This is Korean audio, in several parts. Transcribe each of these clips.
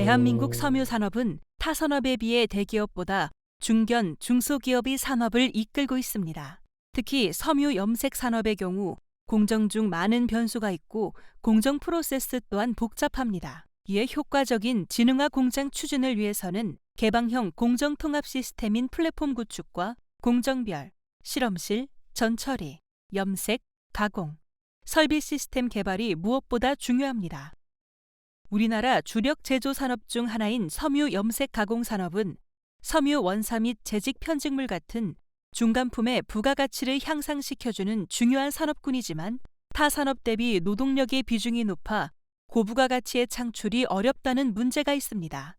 대한민국 섬유산업은 타 산업에 비해 대기업보다 중견, 중소기업이 산업을 이끌고 있습니다. 특히 섬유 염색 산업의 경우 공정 중 많은 변수가 있고 공정 프로세스 또한 복잡합니다. 이에 효과적인 지능화 공장 추진을 위해서는 개방형 공정 통합 시스템인 플랫폼 구축과 공정별, 실험실, 전처리, 염색, 가공, 설비 시스템 개발이 무엇보다 중요합니다. 우리나라 주력 제조 산업 중 하나인 섬유 염색 가공 산업은 섬유 원사 및 재직 편직물 같은 중간품의 부가가치를 향상시켜주는 중요한 산업군이지만 타 산업 대비 노동력의 비중이 높아 고부가가치의 창출이 어렵다는 문제가 있습니다.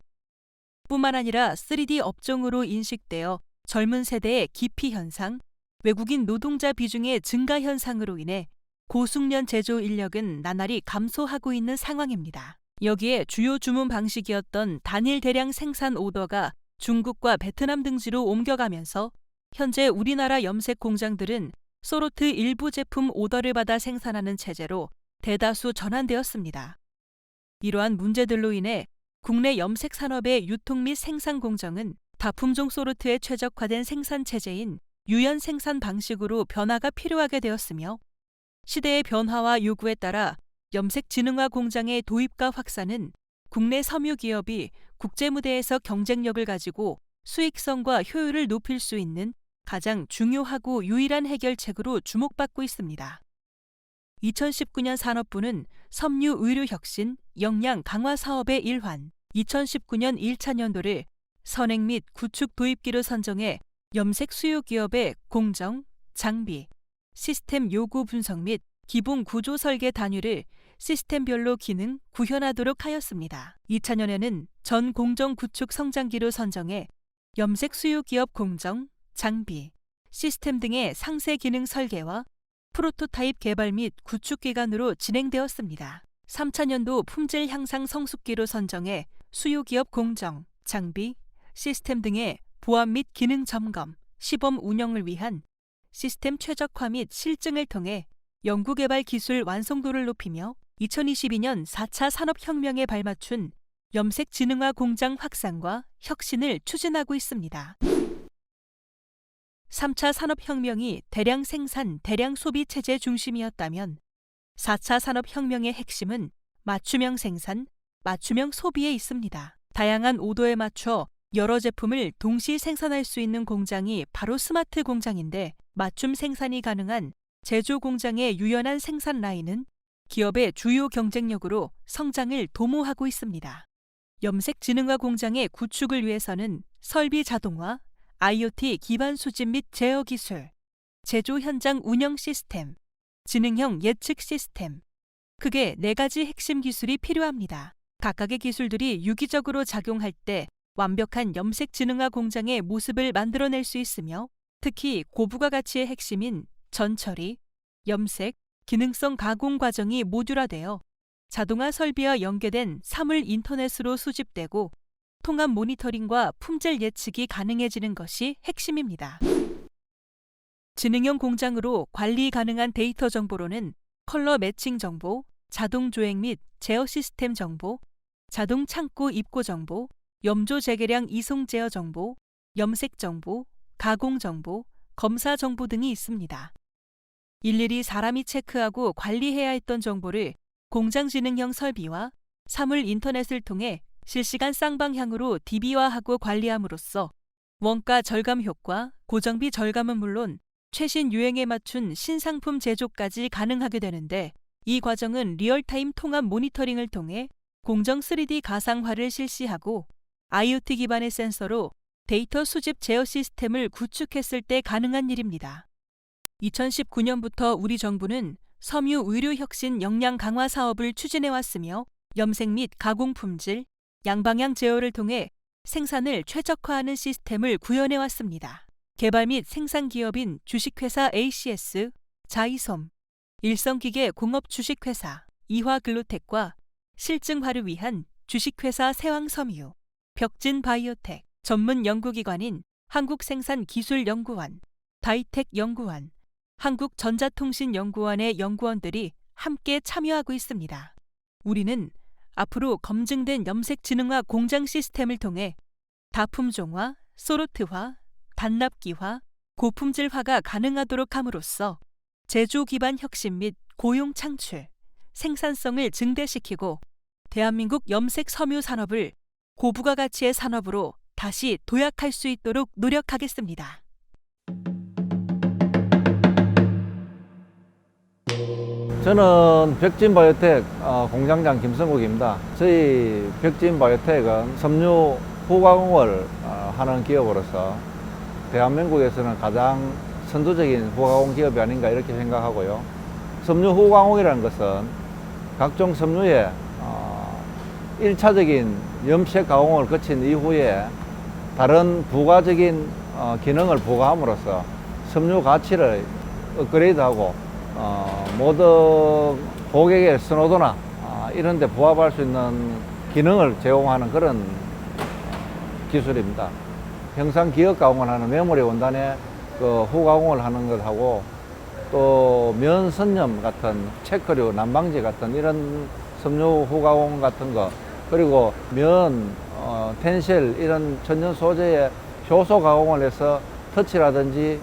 뿐만 아니라 3D 업종으로 인식되어 젊은 세대의 기피 현상, 외국인 노동자 비중의 증가 현상으로 인해 고숙련 제조 인력은 나날이 감소하고 있는 상황입니다. 여기에 주요 주문 방식이었던 단일 대량 생산 오더가 중국과 베트남 등지로 옮겨가면서 현재 우리나라 염색 공장들은 소로트 일부 제품 오더를 받아 생산하는 체제로 대다수 전환되었습니다. 이러한 문제들로 인해 국내 염색 산업의 유통 및 생산 공정은 다품종 소로트에 최적화된 생산 체제인 유연 생산 방식으로 변화가 필요하게 되었으며 시대의 변화와 요구에 따라 염색 지능화 공장의 도입과 확산은 국내 섬유 기업이 국제 무대에서 경쟁력을 가지고 수익성과 효율을 높일 수 있는 가장 중요하고 유일한 해결책으로 주목받고 있습니다. 2019년 산업부는 섬유 의료 혁신, 역량 강화 사업의 일환, 2019년 1차 년도를 선행 및 구축 도입기로 선정해 염색 수요 기업의 공정, 장비, 시스템 요구 분석 및 기본 구조 설계 단위를 시스템별로 기능 구현하도록 하였습니다. 2차년에는 전 공정 구축 성장기로 선정해 염색 수요 기업 공정, 장비, 시스템 등의 상세 기능 설계와 프로토타입 개발 및 구축 기간으로 진행되었습니다. 3차년도 품질 향상 성숙기로 선정해 수요 기업 공정, 장비, 시스템 등의 보안 및 기능 점검, 시범 운영을 위한 시스템 최적화 및 실증을 통해 연구개발 기술 완성도를 높이며 2022년 4차 산업혁명에 발맞춘 염색 지능화 공장 확산과 혁신을 추진하고 있습니다. 3차 산업혁명이 대량 생산, 대량 소비 체제 중심이었다면 4차 산업혁명의 핵심은 맞춤형 생산, 맞춤형 소비에 있습니다. 다양한 오더에 맞춰 여러 제품을 동시 생산할 수 있는 공장이 바로 스마트 공장인데 맞춤 생산이 가능한 제조 공장의 유연한 생산 라인은 기업의 주요 경쟁력으로 성장을 도모하고 있습니다. 염색 지능화 공장의 구축을 위해서는 설비 자동화, IoT 기반 수집 및 제어 기술, 제조 현장 운영 시스템, 지능형 예측 시스템, 크게 4가지 핵심 기술이 필요합니다. 각각의 기술들이 유기적으로 작용할 때 완벽한 염색 지능화 공장의 모습을 만들어낼 수 있으며 특히 고부가가치의 핵심인 전처리, 염색, 기능성 가공 과정이 모듈화되어 자동화 설비와 연계된 사물 인터넷으로 수집되고 통합 모니터링과 품질 예측이 가능해지는 것이 핵심입니다. 지능형 공장으로 관리 가능한 데이터 정보로는 컬러 매칭 정보, 자동 조행 및 제어 시스템 정보, 자동 창고 입고 정보, 염조 재개량 이송 제어 정보, 염색 정보, 가공 정보, 검사 정보 등이 있습니다. 일일이 사람이 체크하고 관리해야 했던 정보를 공장 지능형 설비와 사물 인터넷을 통해 실시간 쌍방향으로 DB화하고 관리함으로써 원가 절감 효과, 고정비 절감은 물론 최신 유행에 맞춘 신상품 제조까지 가능하게 되는데 이 과정은 리얼타임 통합 모니터링을 통해 공정 3D 가상화를 실시하고 IoT 기반의 센서로 데이터 수집 제어 시스템을 구축했을 때 가능한 일입니다. 2019년부터 우리 정부는 섬유 의료 혁신 역량 강화 사업을 추진해왔으며 염색 및 가공 품질, 양방향 제어를 통해 생산을 최적화하는 시스템을 구현해왔습니다. 개발 및 생산 기업인 주식회사 ACS, 자이솜, 일성기계 공업 주식회사, 이화글로텍과 실증화를 위한 주식회사 세왕섬유, 벽진바이오텍, 전문 연구기관인 한국생산기술연구원, 다이텍연구원, 한국전자통신연구원의 연구원들이 함께 참여하고 있습니다. 우리는 앞으로 검증된 염색 진흥화 공장 시스템을 통해 다품종화, 소르트화, 단납기화, 고품질화가 가능하도록 함으로써 제조 기반 혁신 및 고용 창출, 생산성을 증대시키고 대한민국 염색 섬유 산업을 고부가 가치의 산업으로 다시 도약할 수 있도록 노력하겠습니다. 저는 벽진바이오텍 공장장 김성국입니다. 저희 벽진바이오텍은 섬유 후가공을 하는 기업으로서 대한민국에서는 가장 선두적인 후가공 기업이 아닌가 이렇게 생각하고요. 섬유 후가공이라는 것은 각종 섬유의 1차적인 염색 가공을 거친 이후에 다른 부가적인 기능을 부과함으로써 섬유 가치를 업그레이드하고 모든 고객의 선호도나 이런 데 부합할 수 있는 기능을 제공하는 그런 기술입니다. 형상 기역 가공을 하는 메모리 원단에 그 후가공을 하는 것하고 또 면 선염 같은 체크류, 난방지 같은 이런 섬유 후가공 같은 거, 그리고 면, 텐실 이런 천연 소재의 효소 가공을 해서 터치라든지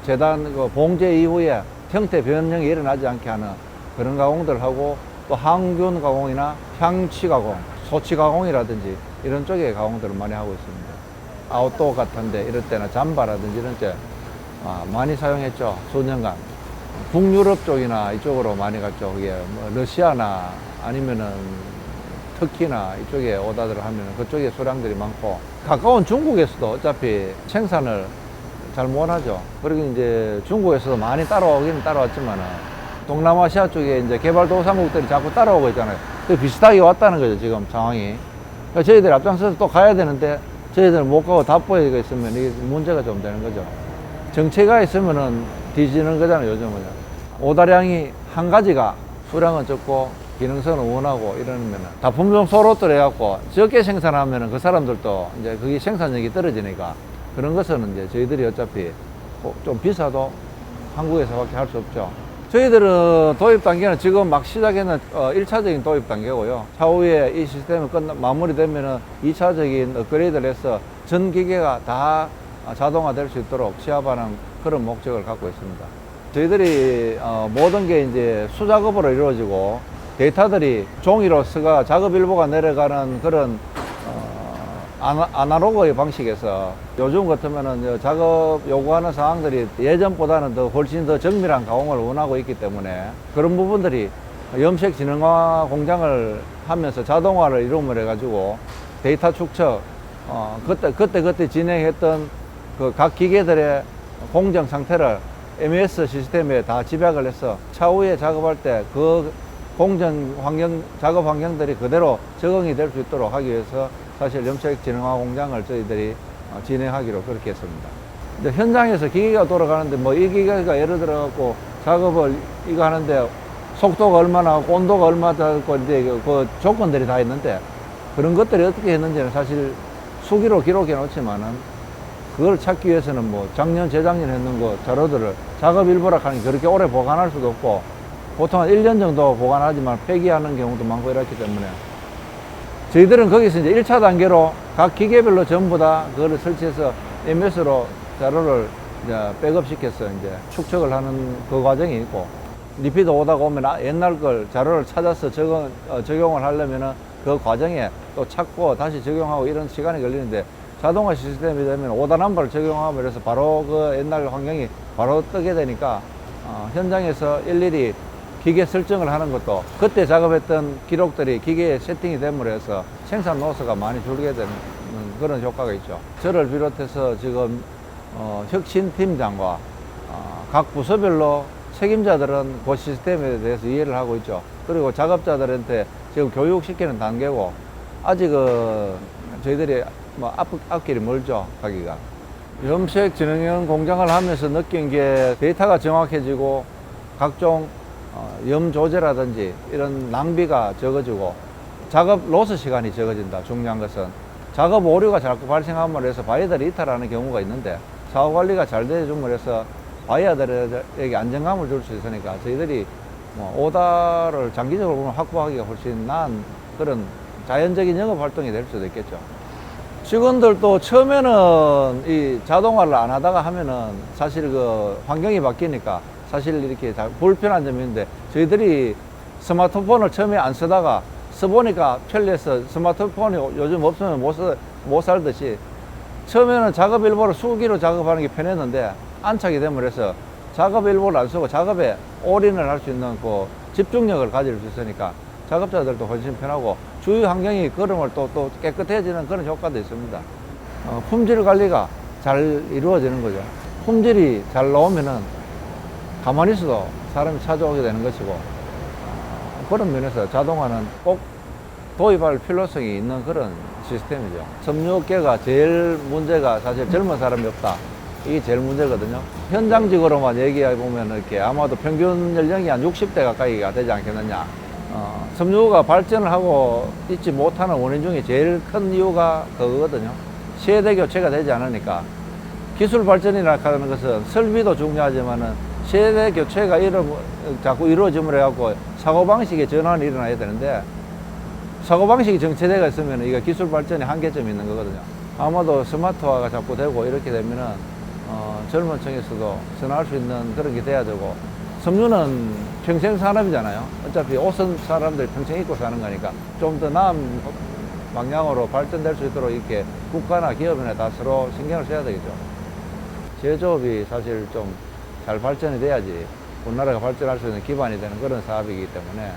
재단 그 봉제 이후에 형태 변형이 일어나지 않게 하는 그런 가공들을 하고, 또 항균 가공이나 향취 가공, 소치 가공이라든지 이런 쪽의 가공들을 많이 하고 있습니다. 아웃도어 같은데 이럴 때나 잠바라든지 이런 때 많이 사용했죠. 수년간. 북유럽 쪽이나 이쪽으로 많이 갔죠. 그게 뭐 러시아나 아니면은 터키나 이쪽에 오다들 하면은 그쪽에 수량들이 많고, 가까운 중국에서도 어차피 생산을 잘 못하죠. 그리고 이제 중국에서도 많이 따라오긴 따라왔지만은 동남아시아 쪽에 이제 개발도상국들이 자꾸 따라오고 있잖아요. 그 비슷하게 왔다는 거죠, 지금 상황이. 그러니까 저희들이 앞장서서 또 가야 되는데 저희들 못 가고 답보가 있으면 이게 문제가 좀 되는 거죠. 정체가 있으면은 뒤지는 거잖아요, 요즘은. 오다량이 한 가지가 수량은 적고 기능성은 원하고 이러면은 다품종 소로들 해갖고 적게 생산하면은 그 사람들도 이제 그게 생산력이 떨어지니까 그런 것은 이제 저희들이 어차피 좀 비싸도 한국에서밖에 할 수 없죠. 저희들은 도입 단계는 지금 막 시작에는 1차적인 도입 단계고요. 차후에 이 시스템이 마무리되면은 2차적인 업그레이드를 해서 전 기계가 다 자동화될 수 있도록 시합하는 그런 목적을 갖고 있습니다. 저희들이 모든 게 이제 수작업으로 이루어지고 데이터들이 종이로서가 작업 일부가 내려가는 그런 아날로그의 방식에서 요즘 같으면은 작업 요구하는 상황들이 예전보다는 더 훨씬 더 정밀한 가공을 원하고 있기 때문에 그런 부분들이 염색 진흥화 공장을 하면서 자동화를 이루므로 해가지고 데이터 축적, 그때 진행했던 그 각 기계들의 공정 상태를 MES 시스템에 다 집약을 해서 차후에 작업할 때 그 공정 환경, 작업 환경들이 그대로 적응이 될 수 있도록 하기 위해서 사실 염색 진흥화 공장을 저희들이 진행하기로 그렇게 했습니다. 이제 현장에서 기계가 돌아가는데 뭐 이 기계가 예를 들어 갖고 작업을 이거 하는데 속도가 얼마나 하고 온도가 얼마나 되고 이제 그 조건들이 다 있는데 그런 것들이 어떻게 했는지는 사실 수기로 기록해 놓지만은 그걸 찾기 위해서는 뭐 작년, 재작년 했는 거 자료들을 작업 일부라 하니 그렇게 오래 보관할 수도 없고 보통 한 1년 정도 보관하지만 폐기하는 경우도 많고 이렇기 때문에 저희들은 거기서 이제 1차 단계로 각 기계별로 전부 다 그거를 설치해서 MS로 자료를 이제 백업시켜서 이제 축적을 하는 그 과정이 있고, 리피드 오다가 오면 옛날 걸 자료를 찾아서 적용을 하려면은 그 과정에 또 찾고 다시 적용하고 이런 시간이 걸리는데, 자동화 시스템이 되면 오다 넘버를 적용하고 그래서 바로 그 옛날 환경이 바로 뜨게 되니까 현장에서 일일이 기계 설정을 하는 것도 그때 작업했던 기록들이 기계에 세팅이 됨으로 해서 생산 노수가 많이 줄게 되는 그런 효과가 있죠. 저를 비롯해서 지금 혁신팀장과 각 부서별로 책임자들은 그 시스템에 대해서 이해를 하고 있죠. 그리고 작업자들한테 지금 교육시키는 단계고, 아직은 저희들이 뭐 앞길이 멀죠, 가기가. 염색 진흥형 공장을 하면서 느낀 게 데이터가 정확해지고 각종 염 조제라든지 이런 낭비가 적어지고 작업 로스 시간이 적어진다. 중요한 것은 작업 오류가 자꾸 발생함으로 해서 바이어들이 이탈하는 경우가 있는데 사후 관리가 잘 되어줌으로 해서 바이어들에게 안정감을 줄 수 있으니까 저희들이 뭐 오다를 장기적으로 보면 확보하기가 훨씬 나은 그런 자연적인 영업 활동이 될 수도 있겠죠. 직원들도 처음에는 이 자동화를 안 하다가 하면은 사실 그 환경이 바뀌니까 사실 이렇게 불편한 점이 있는데, 저희들이 스마트폰을 처음에 안 쓰다가 써보니까 편리해서 스마트폰이 요즘 없으면 못 살듯이 처음에는 작업 일보를 수기로 작업하는 게 편했는데 안착이 되면 해서 작업 일보를 안 쓰고 작업에 올인을 할 수 있는 그 집중력을 가질 수 있으니까 작업자들도 훨씬 편하고 주위 환경이 걸음을 또 깨끗해지는 그런 효과도 있습니다. 품질 관리가 잘 이루어지는 거죠. 품질이 잘 나오면은 가만히 있어도 사람이 찾아오게 되는 것이고, 그런 면에서 자동화는 꼭 도입할 필요성이 있는 그런 시스템이죠. 섬유업계가 제일 문제가 사실 젊은 사람이 없다. 이게 제일 문제거든요. 현장직으로만 얘기해 보면 이렇게 아마도 평균 연령이 한 60대 가까이가 되지 않겠느냐. 섬유가 발전을 하고 있지 못하는 원인 중에 제일 큰 이유가 그거거든요. 세대 교체가 되지 않으니까. 기술 발전이라 하는 것은 설비도 중요하지만은 세대 교체가 자꾸 이루어짐으로 해갖고 사고방식의 전환이 일어나야 되는데, 사고방식이 정체되어 있으면 이게 기술 발전에 한계점이 있는 거거든요. 아마도 스마트화가 자꾸 되고 이렇게 되면은 젊은 층에서도 선호할 수 있는 그런 게 돼야 되고, 섬유는 평생 산업이잖아요. 어차피 옷은 사람들이 평생 입고 사는 거니까 좀 더 나은 방향으로 발전될 수 있도록 이렇게 국가나 기업이나 다 서로 신경을 써야 되겠죠. 제조업이 사실 좀 잘 발전이 돼야지 우리나라가 발전할 수 있는 기반이 되는 그런 사업이기 때문에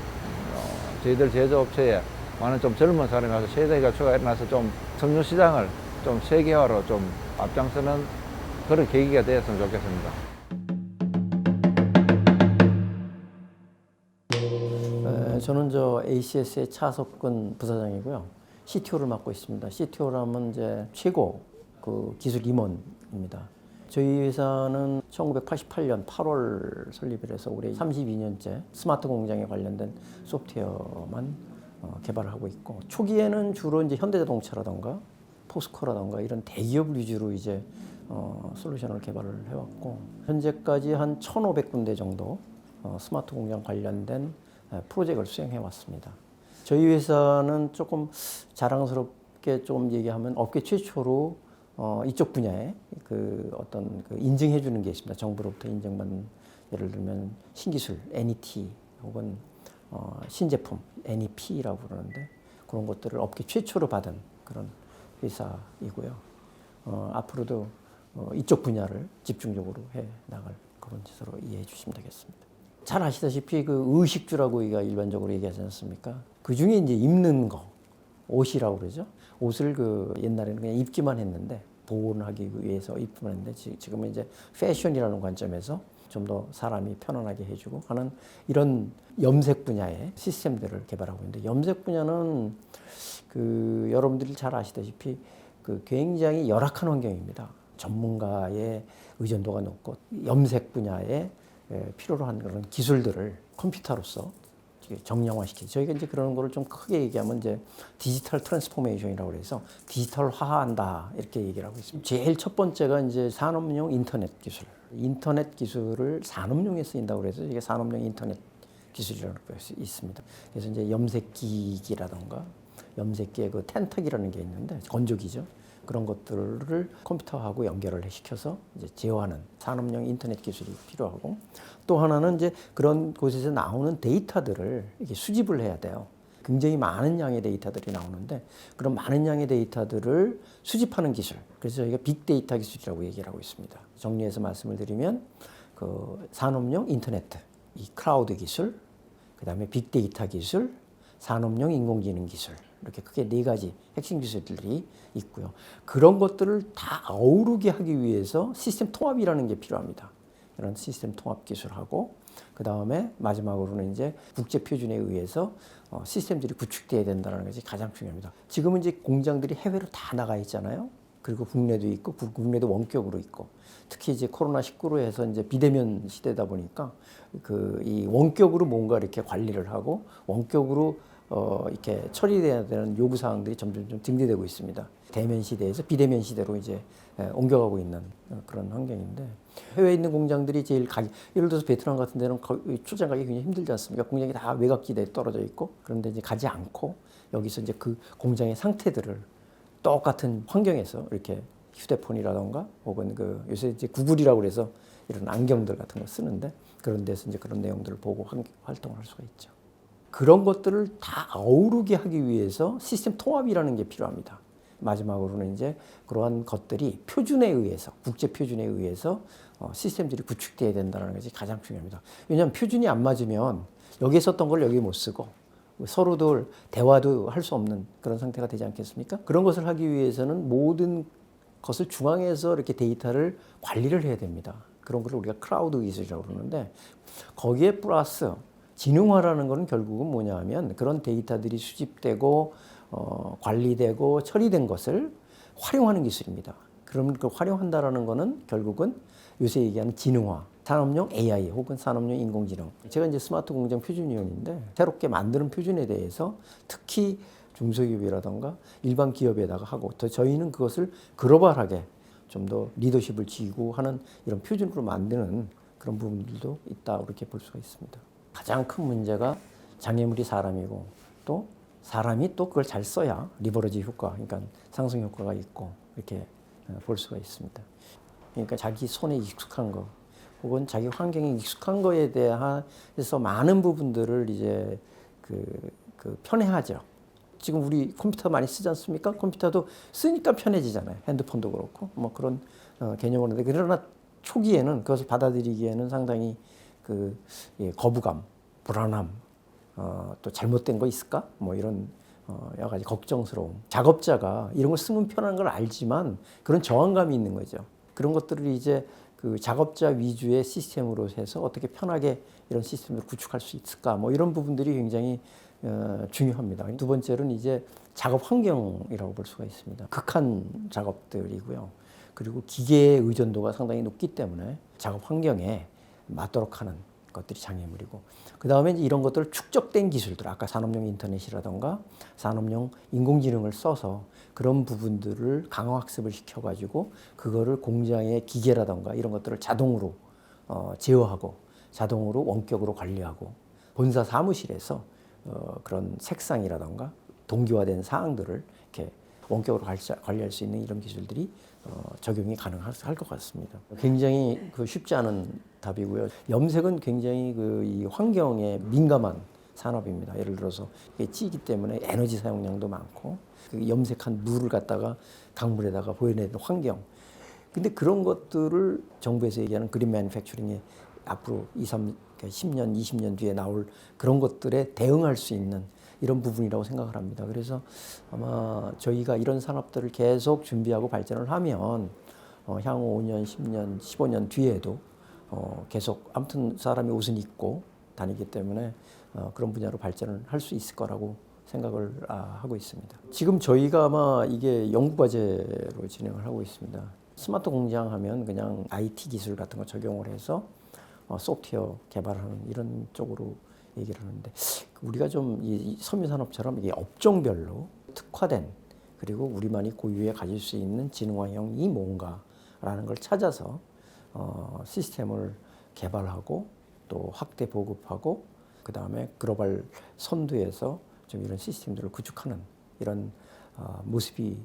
저희들 제조업체에 많은 좀 젊은 사람이 와서 세대 교체가 일어나서 좀 섬유 시장을 좀 세계화로 좀 앞장서는 그런 계기가 되었으면 좋겠습니다. 저는 ACS의 차석근 부사장이고요. CTO를 맡고 있습니다. CTO라면 이제 최고 그 기술 임원입니다. 저희 회사는 1988년 8월 설립을 해서 올해 32년째 스마트 공장에 관련된 소프트웨어만 개발을 하고 있고, 초기에는 주로 이제 현대자동차라던가 포스코라던가 이런 대기업 위주로 이제 솔루션을 개발을 해왔고, 현재까지 한 1,500군데 정도 스마트 공장 관련된 프로젝트를 수행해 왔습니다. 저희 회사는 조금 자랑스럽게 좀 얘기하면 업계 최초로 이쪽 분야에 그 어떤 그 인증해 주는 게 있습니다. 정부로부터 인정받는, 예를 들면 신기술 NET 혹은 신제품 NEP라고 그러는데, 그런 것들을 업계 최초로 받은 그런 회사이고요. 앞으로도 이쪽 분야를 집중적으로 해 나갈 그런 짓으로 이해해 주시면 되겠습니다. 잘 아시다시피 그 의식주라고 우리가 일반적으로 얘기하지 않습니까? 그 중에 이제 입는 거, 옷이라고 그러죠. 옷을 그 옛날에는 그냥 입기만 했는데, 보온하기 위해서 입기만 했는데, 지금은 이제 패션이라는 관점에서 좀 더 사람이 편안하게 해주고 하는 이런 염색 분야의 시스템들을 개발하고 있는데, 염색 분야는 그 여러분들이 잘 아시다시피 그 굉장히 열악한 환경입니다. 전문가의 의존도가 높고 염색 분야에 필요로 한 그런 기술들을 컴퓨터로서 정량화시키죠. 저희가 이제 그런 거를 좀 크게 얘기하면 이제 디지털 트랜스포메이션이라고 해서 디지털화한다 이렇게 얘기를 하고 있습니다. 제일 첫 번째가 이제 산업용 인터넷 기술. 인터넷 기술을 산업용에 쓰인다고 해서 이게 산업용 인터넷 기술이라는 것이 있습니다. 그래서 이제 염색기기라던가 염색기의 그 텐탁이라는 게 있는데, 건조기죠. 그런 것들을 컴퓨터하고 연결을 시켜서 이제 제어하는 산업용 인터넷 기술이 필요하고, 또 하나는 이제 그런 곳에서 나오는 데이터들을 이렇게 수집을 해야 돼요. 굉장히 많은 양의 데이터들이 나오는데, 그런 많은 양의 데이터들을 수집하는 기술. 그래서 저희가 빅데이터 기술이라고 얘기를 하고 있습니다. 정리해서 말씀을 드리면 그 산업용 인터넷, 이 클라우드 기술, 그다음에 빅데이터 기술, 산업용 인공지능 기술, 이렇게 크게 네 가지 핵심 기술들이 있고요. 그런 것들을 다 어우르게 하기 위해서 시스템 통합이라는 게 필요합니다. 이런 시스템 통합 기술하고, 그 다음에 마지막으로는 이제 국제 표준에 의해서 시스템들이 구축돼야 된다는 것이 가장 중요합니다. 지금은 이제 공장들이 해외로 다 나가 있잖아요. 그리고 국내도 있고, 국내도 원격으로 있고, 특히 이제 코로나19로 해서 이제 비대면 시대다 보니까 이 원격으로 뭔가 이렇게 관리를 하고 원격으로 이렇게 처리돼야 되는 요구 사항들이 점점 좀 증대되고 있습니다. 대면 시대에서 비대면 시대로 이제 옮겨가고 있는 그런 환경인데, 해외에 있는 공장들이 제일 예를 들어서 베트남 같은 데는 출장 가기 굉장히 힘들지 않습니까? 공장이 다 외곽지대에 떨어져 있고, 그런데 이제 가지 않고 여기서 이제 그 공장의 상태들을 똑같은 환경에서 이렇게 휴대폰이라던가 혹은 그 요새 이제 구글이라고 그래서 이런 안경들 같은 거 쓰는데 그런 데서 이제 그런 내용들을 보고 활동을 할 수가 있죠. 그런 것들을 다 어우르게 하기 위해서 시스템 통합이라는 게 필요합니다. 마지막으로는 이제 그러한 것들이 표준에 의해서, 국제 표준에 의해서 시스템들이 구축돼야 된다는 것이 가장 중요합니다. 왜냐하면 표준이 안 맞으면 여기에 썼던 걸 여기 못 쓰고 서로들 대화도 할 수 없는 그런 상태가 되지 않겠습니까? 그런 것을 하기 위해서는 모든 것을 중앙에서 이렇게 데이터를 관리를 해야 됩니다. 그런 걸 우리가 클라우드 기술이라고 그러는데 거기에 플러스 지능화라는 것은 결국은 뭐냐 하면 그런 데이터들이 수집되고 관리되고 처리된 것을 활용하는 기술입니다. 그럼 그 활용한다라는 것은 결국은 요새 얘기하는 지능화, 산업용 AI 혹은 산업용 인공지능. 제가 이제 스마트 공장 표준위원인데 새롭게 만드는 표준에 대해서 특히 중소기업이라던가 일반 기업에다가 하고 또 저희는 그것을 글로벌하게 좀 더 리더십을 지고 하는 이런 표준으로 만드는 그런 부분들도 있다 이렇게 볼 수가 있습니다. 가장 큰 문제가 장애물이 사람이고 또 사람이 또 그걸 잘 써야 리버러지 효과, 그러니까 상승 효과가 있고 이렇게 볼 수가 있습니다. 그러니까 자기 손에 익숙한 거 혹은 자기 환경에 익숙한 거에 대해서 많은 부분들을 이제 그 편해하죠. 지금 우리 컴퓨터 많이 쓰지 않습니까? 컴퓨터도 쓰니까 편해지잖아요. 핸드폰도 그렇고 뭐 그런 개념으로. 그러나 초기에는 그것을 받아들이기에는 상당히 거부감, 불안함, 또 잘못된 거 있을까? 뭐 이런 여러 가지 걱정스러움. 작업자가 이런 걸 쓰면 편한 걸 알지만 그런 저항감이 있는 거죠. 그런 것들을 이제 그 작업자 위주의 시스템으로 해서 어떻게 편하게 이런 시스템을 구축할 수 있을까? 뭐 이런 부분들이 굉장히 중요합니다. 두 번째는 이제 작업 환경이라고 볼 수가 있습니다. 극한 작업들이고요. 그리고 기계의 의존도가 상당히 높기 때문에 작업 환경에 맞도록 하는 것들이 장애물이고, 그 다음에 이런 것들 축적된 기술들, 아까 산업용 인터넷이라던가 산업용 인공지능을 써서 그런 부분들을 강화학습을 시켜가지고 그거를 공장의 기계라던가 이런 것들을 자동으로 제어하고 자동으로 원격으로 관리하고 본사 사무실에서 그런 색상이라던가 동기화된 사항들을 이렇게 원격으로 관리할 수 있는 이런 기술들이 적용이 가능할 것 같습니다. 굉장히 쉽지 않은 답이고요. 염색은 굉장히 이 환경에 민감한 산업입니다. 예를 들어서 이게 찌기 때문에 에너지 사용량도 많고 그 염색한 물을 갖다가 강물에다가 보여내는 환경. 근데 그런 것들을 정부에서 얘기하는 그린 매니팩처링에 앞으로 10년, 20년 뒤에 나올 그런 것들에 대응할 수 있는 이런 부분이라고 생각을 합니다. 그래서 아마 저희가 이런 산업들을 계속 준비하고 발전을 하면 향후 5년, 10년, 15년 뒤에도 계속 아무튼 사람이 옷은 입고 다니기 때문에 그런 분야로 발전을 할 수 있을 거라고 생각을 하고 있습니다. 지금 저희가 아마 이게 연구과제로 진행을 하고 있습니다. 스마트 공장 하면 그냥 IT 기술 같은 거 적용을 해서 소프트웨어 개발하는 이런 쪽으로 얘기를 하는데 우리가 좀 이 섬유산업처럼 이게 업종별로 특화된 그리고 우리만이 고유에 가질 수 있는 지능화형이 뭔가라는 걸 찾아서 시스템을 개발하고 또 확대 보급하고 그 다음에 글로벌 선두에서 좀 이런 시스템들을 구축하는 이런 모습이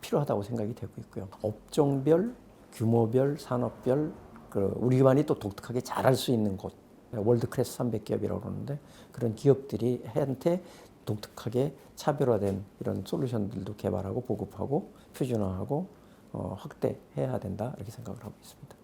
필요하다고 생각이 되고 있고요. 업종별, 규모별, 산업별 우리만이 또 독특하게 잘할 수 있는 곳, 월드클래스 300기업이라고 그러는데 그런 기업들이 한테 독특하게 차별화된 이런 솔루션들도 개발하고 보급하고 표준화하고 확대해야 된다 이렇게 생각을 하고 있습니다.